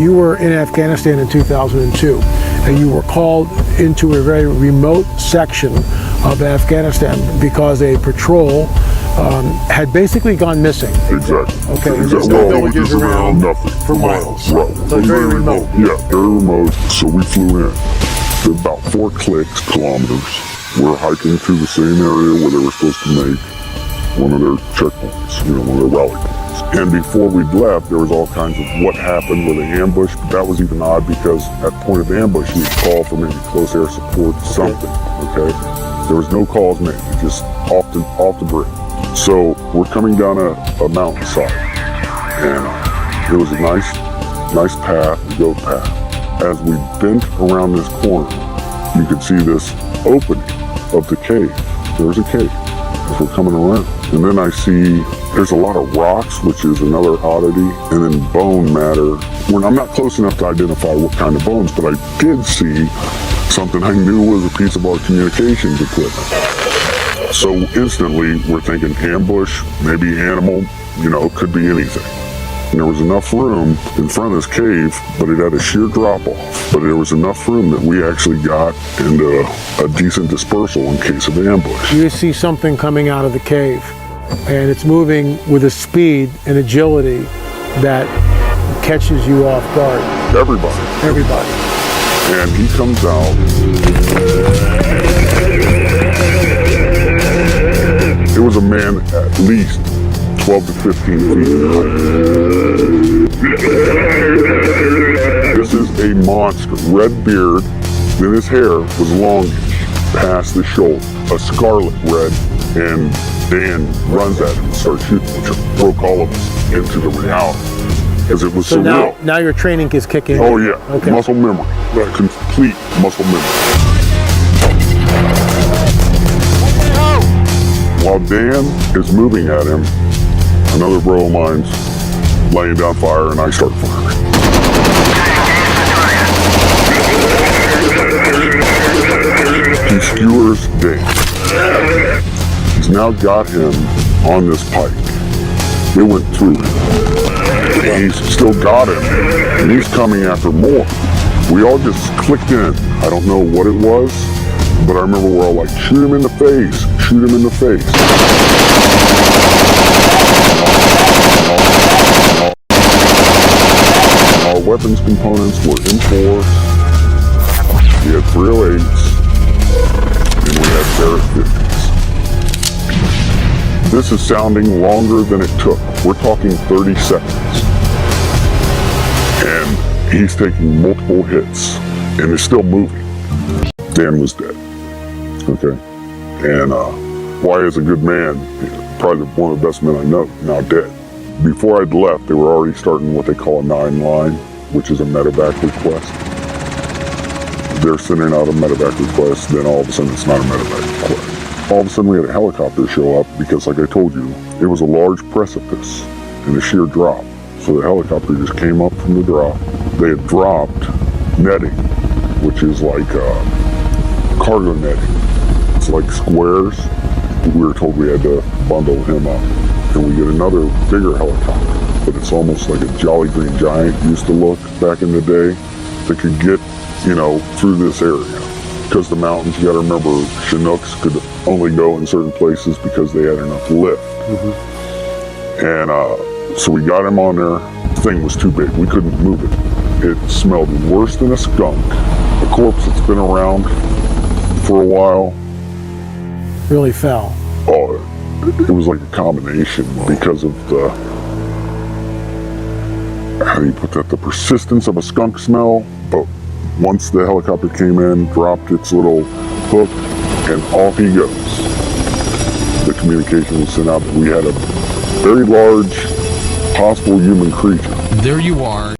you were in Afghanistan in 2002, and you were called into a very remote section of Afghanistan because a patrol had basically gone missing. Exactly. Okay. Exactly. No Well, villages around nothing for miles. Right. So it's very remote. Yeah, very remote. So we flew in. To about 4 kilometers. We're hiking through the same area where they were supposed to make one of their checkpoints, one of their rally points. And before we'd left, there was all kinds of what happened with the ambush, but that was even odd because at point of ambush, you'd call for maybe close air support, something, okay? There was no calls made, just off the bridge. So we're coming down a mountainside, and it was a nice path, a goat path. As we bent around this corner, you could see this opening of the cave. There's a cave as we're coming around. And then I see there's a lot of rocks, which is another oddity, and then bone matter. When I'm not close enough to identify what kind of bones, but I did see something I knew was a piece of our communications equipment. So instantly we're thinking ambush, maybe animal, could be anything. And there was enough room in front of this cave, but it had a sheer drop off. But there was enough room that we actually got into a decent dispersal in case of ambush. You see something coming out of the cave, and it's moving with a speed and agility that catches you off guard. Everybody. And he comes out. It was a man at least 12 to 15 feet in height. This is a monster. Red beard, then his hair was longish, past the shoulder, a scarlet red, and Dan runs at him and starts shooting, which broke all of us into the reality. Because it was so surreal. Now your training is kicking in. Oh yeah, okay. Muscle memory, complete muscle memory. While Dan is moving at him, another bro of mine's laying down fire, and I start firing. He skewers Dan. He's now got him on this pike. It went through him. And he's still got him, and he's coming after more. We all just clicked in. I don't know what it was, but I remember we're all like, shoot him in the face, shoot him in the face. Our weapons components were in force. We had 308s, and we had Barrett 50s. This is sounding longer than it took. We're talking 30 seconds. And he's taking multiple hits, and is still moving. Dan was dead. Okay? And Wyatt is a good man, probably one of the best men I know, now dead. Before I'd left, they were already starting what they call a 9-line, which is a medevac request. They're sending out a medevac request, then all of a sudden it's not a medevac request. All of a sudden we had a helicopter show up because, like I told you, it was a large precipice and a sheer drop. So the helicopter just came up from the drop. They had dropped netting, which is like cargo netting. It's like squares. We were told we had to bundle him up. And we get another bigger helicopter, but it's almost like a Jolly Green Giant used to look back in the day that could get, through this area. Because the mountains, you gotta remember, Chinooks could only go in certain places because they had enough lift. Mm-hmm. And so we got him on there. The thing was too big, we couldn't move it. It smelled worse than a skunk. A corpse that's been around for a while. Really foul. Oh, it was like a combination because of the, how do you put that, the persistence of a skunk smell, but once the helicopter came in, dropped its little hook, and off he goes. The communication was sent out that we had a very large, possible human creature. There you are.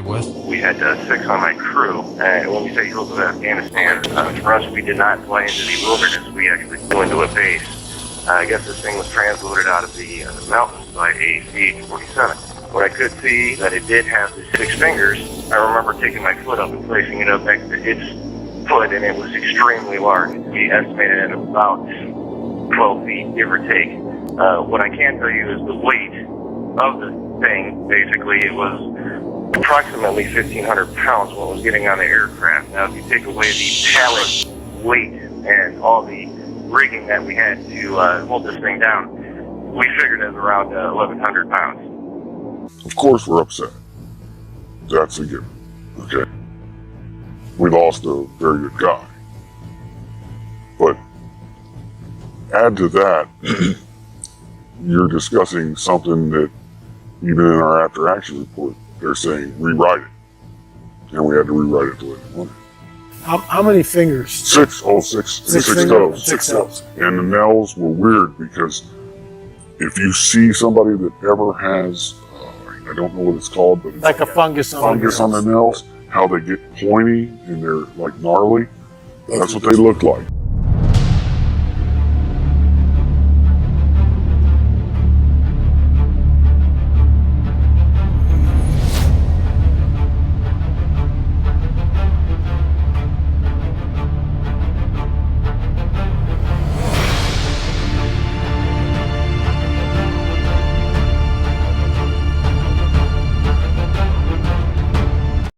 We had 6 on my crew, and when we say hills of Afghanistan, for us, we did not fly into the wilderness. We actually flew into a base. I guess this thing was transloaded out of the mountains by a CH-47. What I could see that it did have the 6 fingers. I remember taking my foot up and placing it up next to its foot, and it was extremely large. We estimated it at about 12 feet, give or take. What I can tell you is the weight of the thing. Basically, it was approximately 1,500 pounds when it was getting on the aircraft. Now, if you take away the pallet weight and all the rigging that we had to hold this thing down, we figured it was around 1,100 pounds. Of course we're upset. That's a given, okay? We lost a very good guy. But add to that, you're discussing something that even in our after action report, they're saying rewrite it. And we had to rewrite it the way they wanted. How many fingers? Six toes. Six toes. And the nails were weird because if you see somebody that ever has, I don't know what it's called, but it's Like a fungus on the nails, how they get pointy and they're like gnarly, that's what they look like.